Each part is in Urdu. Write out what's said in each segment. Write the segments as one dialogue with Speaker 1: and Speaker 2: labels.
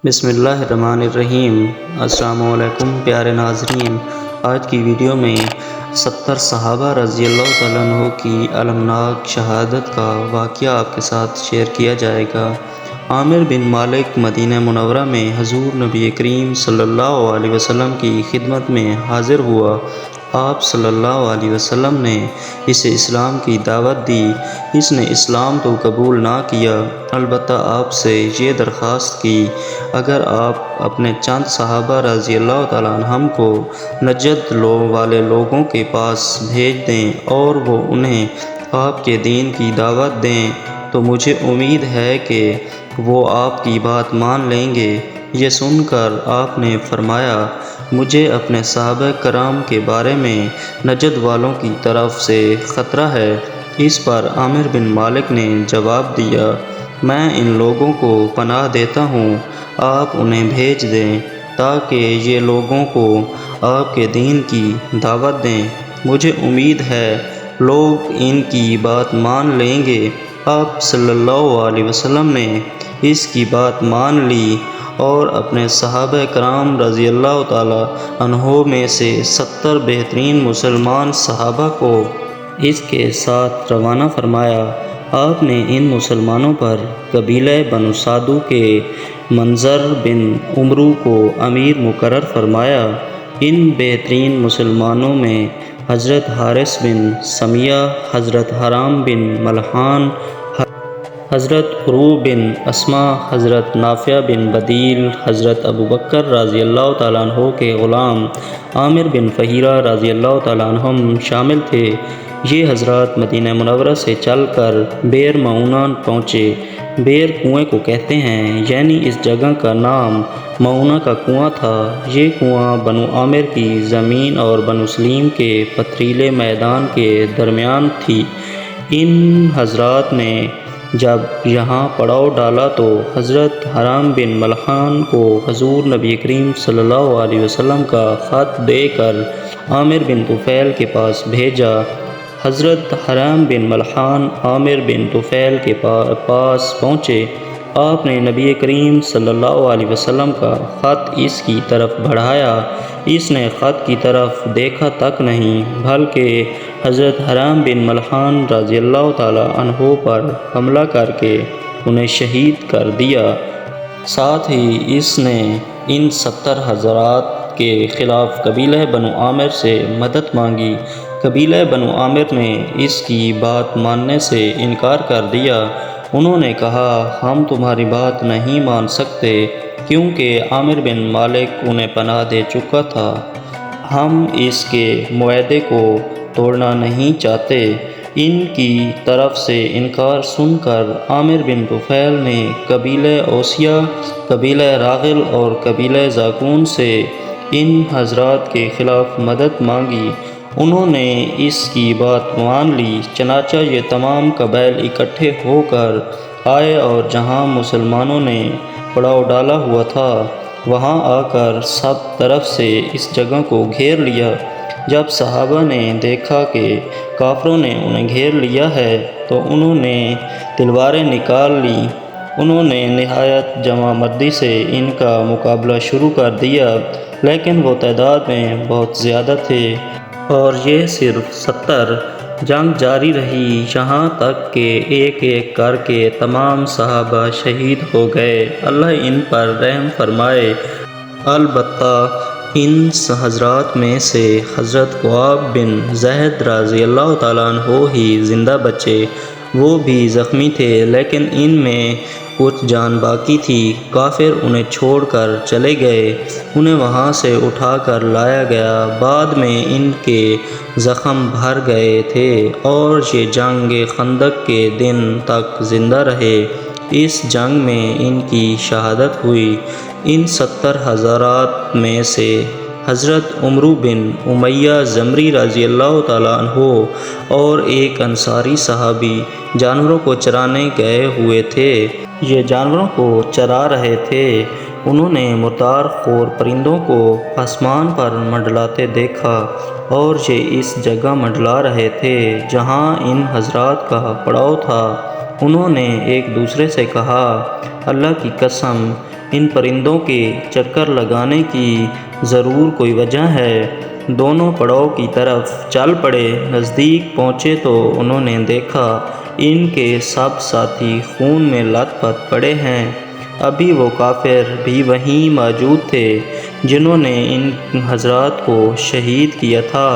Speaker 1: بسم اللہ الرحمن الرحیم۔ السلام علیکم پیارے ناظرین، آج کی ویڈیو میں 70 صحابہ رضی اللہ تعالیٰ عنہ کی المناک شہادت کا واقعہ آپ کے ساتھ شیئر کیا جائے گا۔ عامر بن مالک مدینہ منورہ میں حضور نبی کریم صلی اللہ علیہ وسلم کی خدمت میں حاضر ہوا۔ آپ صلی اللہ علیہ وسلم نے اسے اسلام کی دعوت دی۔ اس نے اسلام تو قبول نہ کیا، البتہ آپ سے یہ درخواست کی اگر آپ اپنے چند صحابہ رضی اللہ تعالیٰ عنہم کو نجد والے لوگوں کے پاس بھیج دیں اور وہ انہیں آپ کے دین کی دعوت دیں تو مجھے امید ہے کہ وہ آپ کی بات مان لیں گے۔ یہ سن کر آپ نے فرمایا، مجھے اپنے صحابہ کرام کے بارے میں نجد والوں کی طرف سے خطرہ ہے۔ اس پر عامر بن مالک نے جواب دیا، میں ان لوگوں کو پناہ دیتا ہوں، آپ انہیں بھیج دیں تاکہ یہ لوگوں کو آپ کے دین کی دعوت دیں۔ مجھے امید ہے لوگ ان کی بات مان لیں گے۔ آپ صلی اللہ علیہ وسلم نے اس کی بات مان لی اور اپنے صحابہ کرام رضی اللہ تعالیٰ عنہم میں سے 70 بہترین مسلمان صحابہ کو اس کے ساتھ روانہ فرمایا۔ آپ نے ان مسلمانوں پر قبیلہ بنو سعدو کے منظر بن عمرو کو امیر مقرر فرمایا۔ ان بہترین مسلمانوں میں حضرت حارث بن سمیہ، حضرت حرام بن ملحان، حضرت عروہ بن اسما، حضرت نافع بن بدیل، حضرت ابوبکر رضی اللہ تعالیٰ عنہ کے غلام عامر بن فہیرہ رضی اللہ تعالیٰ عنہم شامل تھے۔ یہ حضرات مدینہ منورہ سے چل کر بئر معونہ پہنچے۔ بئر کنویں کو کہتے ہیں، یعنی اس جگہ کا نام معونہ کا کنواں تھا۔ یہ کنواں بنو عامر کی زمین اور بنو سلیم کے پتھریلے میدان کے درمیان تھی۔ ان حضرات نے جب یہاں پڑاؤ ڈالا تو حضرت حرام بن ملحان کو حضور نبی کریم صلی اللہ علیہ وسلم کا خط دے کر عامر بن طفیل کے پاس بھیجا۔ حضرت حرام بن ملحان عامر بن طفیل کے پاس پہنچے۔ آپ نے نبی کریم صلی اللہ علیہ وسلم کا خط اس کی طرف بڑھایا۔ اس نے خط کی طرف دیکھا تک نہیں، بلکہ حضرت حرام بن ملحان رضی اللہ تعالیٰ عنہ پر حملہ کر کے انہیں شہید کر دیا۔ ساتھ ہی اس نے ان 70 حضرات کے خلاف قبیلہ بنو عامر سے مدد مانگی۔ قبیلہ بنو عامر نے اس کی بات ماننے سے انکار کر دیا۔ انہوں نے کہا، ہم تمہاری بات نہیں مان سکتے کیونکہ عامر بن مالک انہیں پناہ دے چکا تھا۔ ہم اس کے معاہدے کو توڑنا نہیں چاہتے۔ ان کی طرف سے انکار سن کر عامر بن طفیل نے قبیلہ اوسیہ، قبیلہ راغل اور قبیلہ زاکون سے ان حضرات کے خلاف مدد مانگی۔ انہوں نے اس کی بات مان لی، چنانچہ یہ تمام قبائل اکٹھے ہو کر آئے اور جہاں مسلمانوں نے پڑاؤ ڈالا ہوا تھا وہاں آ کر سب طرف سے اس جگہ کو گھیر لیا۔ جب صحابہ نے دیکھا کہ کافروں نے انہیں گھیر لیا ہے تو انہوں نے تلواریں نکال لیں۔ انہوں نے نہایت جمع مردی سے ان کا مقابلہ شروع کر دیا، لیکن وہ تعداد میں بہت زیادہ تھے اور یہ صرف 70۔ جنگ جاری رہی یہاں تک کہ ایک ایک کر کے تمام صحابہ شہید ہو گئے۔ اللہ ان پر رحم فرمائے۔ البتہ ان حضرات میں سے حضرت کعب بن زید رضی اللہ تعالیٰ عنہ ہی زندہ بچے۔ وہ بھی زخمی تھے لیکن ان میں کچھ جان باقی تھی۔ کافر انہیں چھوڑ کر چلے گئے۔ انہیں وہاں سے اٹھا کر لایا گیا۔ بعد میں ان کے زخم بھر گئے تھے اور یہ جنگ خندق کے دن تک زندہ رہے۔ اس جنگ میں ان کی شہادت ہوئی۔ ان 70 حضرات میں سے حضرت عمرو بن امیہ زمری رضی اللہ تعالیٰ عنہ اور ایک انصاری صحابی جانوروں کو چرانے گئے ہوئے تھے۔ یہ جانوروں کو چرا رہے تھے۔ انہوں نے مردار خور پرندوں کو آسمان پر منڈلاتے دیکھا اور یہ اس جگہ منڈلا رہے تھے جہاں ان حضرات کا پڑاؤ تھا۔ انہوں نے ایک دوسرے سے کہا، اللہ کی قسم ان پرندوں کے چکر لگانے کی ضرور کوئی وجہ ہے۔ دونوں پڑاؤ کی طرف چل پڑے۔ نزدیک پہنچے تو انہوں نے دیکھا ان کے سب ساتھی خون میں لت پت پڑے ہیں۔ ابھی وہ کافر بھی وہیں موجود تھے جنہوں نے ان حضرات کو شہید کیا تھا۔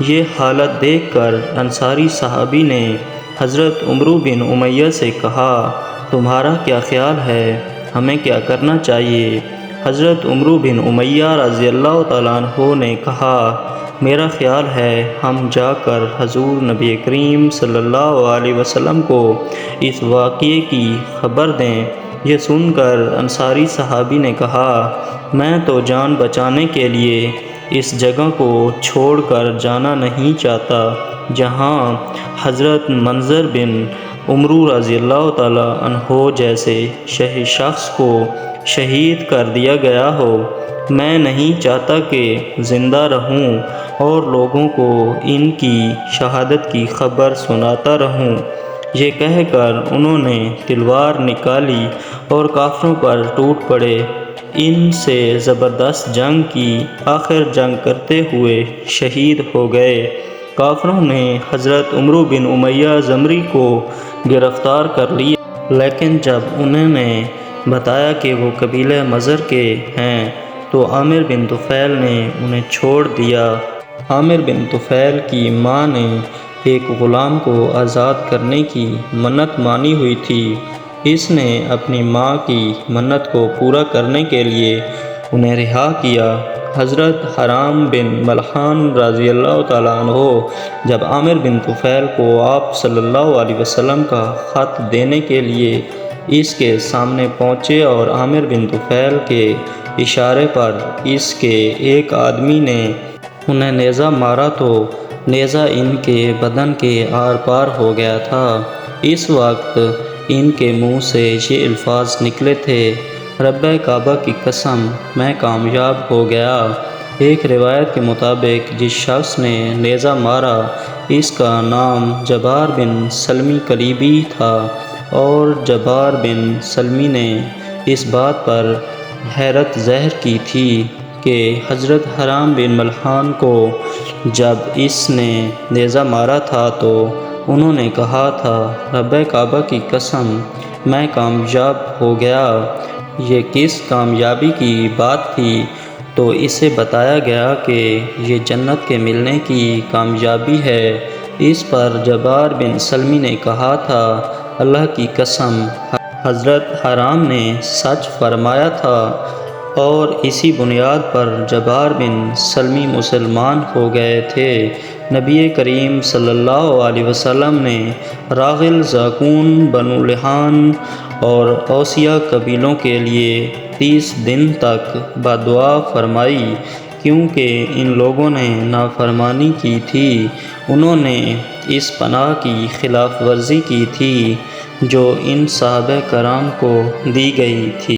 Speaker 1: یہ حالت دیکھ کر انصاری صحابی نے حضرت عمرو بن امیہ سے کہا، تمہارا کیا خیال ہے، ہمیں کیا کرنا چاہیے؟ حضرت عمرو بن امیہ رضی اللہ تعالیٰ عنہ نے کہا، میرا خیال ہے ہم جا کر حضور نبی کریم صلی اللہ علیہ وسلم کو اس واقعے کی خبر دیں۔ یہ سن کر انصاری صحابی نے کہا، میں تو جان بچانے کے لیے اس جگہ کو چھوڑ کر جانا نہیں چاہتا جہاں حضرت منظر بن عمرو رضی اللہ تعالیٰ عنہ جیسے شخص کو شہید کر دیا گیا ہو۔ میں نہیں چاہتا کہ زندہ رہوں اور لوگوں کو ان کی شہادت کی خبر سناتا رہوں۔ یہ کہہ کر انہوں نے تلوار نکالی اور کافروں پر ٹوٹ پڑے۔ ان سے زبردست جنگ کی، آخر جنگ کرتے ہوئے شہید ہو گئے۔ کافروں نے حضرت عمرو بن امیہ زمری کو گرفتار کر لیا، لیکن جب انہوں نے بتایا کہ وہ قبیلہ مضر کے ہیں تو عامر بن طفیل نے انہیں چھوڑ دیا۔ عامر بن طفیل کی ماں نے ایک غلام کو آزاد کرنے کی منت مانی ہوئی تھی۔ اس نے اپنی ماں کی منت کو پورا کرنے کے لیے انہیں رہا کیا۔ حضرت حرام بن ملحان رضی اللہ تعالیٰ عنہ جب عامر بن طفیل کو آپ صلی اللہ علیہ وسلم کا خط دینے کے لیے اس کے سامنے پہنچے اور عامر بن طفیل کے اشارے پر اس کے ایک آدمی نے انہیں نیزہ مارا تو نیزہ ان کے بدن کے آر پار ہو گیا تھا۔ اس وقت ان کے منہ سے یہ الفاظ نکلے تھے، رب کعبہ کی قسم میں کامیاب ہو گیا۔ ایک روایت کے مطابق جس شخص نے نیزہ مارا اس کا نام جبار بن سلمی کلیبی تھا، اور جبار بن سلمی نے اس بات پر حیرت ظاہر کی تھی کہ حضرت حرام بن ملحان کو جب اس نے نیزہ مارا تھا تو انہوں نے کہا تھا، رب کعبہ کی قسم میں کامیاب ہو گیا۔ یہ کس کامیابی کی بات تھی؟ تو اسے بتایا گیا کہ یہ جنت کے ملنے کی کامیابی ہے۔ اس پر جبار بن سلمی نے کہا تھا، اللہ کی قسم حضرت حرام نے سچ فرمایا تھا، اور اسی بنیاد پر جبار بن سلمی مسلمان ہو گئے تھے۔ نبی کریم صلی اللہ علیہ وسلم نے راغل، زاکون، بنو لحان اور اوسیہ قبیلوں کے لیے 30 دن تک بددعا فرمائی، کیونکہ ان لوگوں نے نافرمانی کی تھی۔ انہوں نے اس پناہ کی خلاف ورزی کی تھی جو ان صحابہ کرام کو دی گئی تھی۔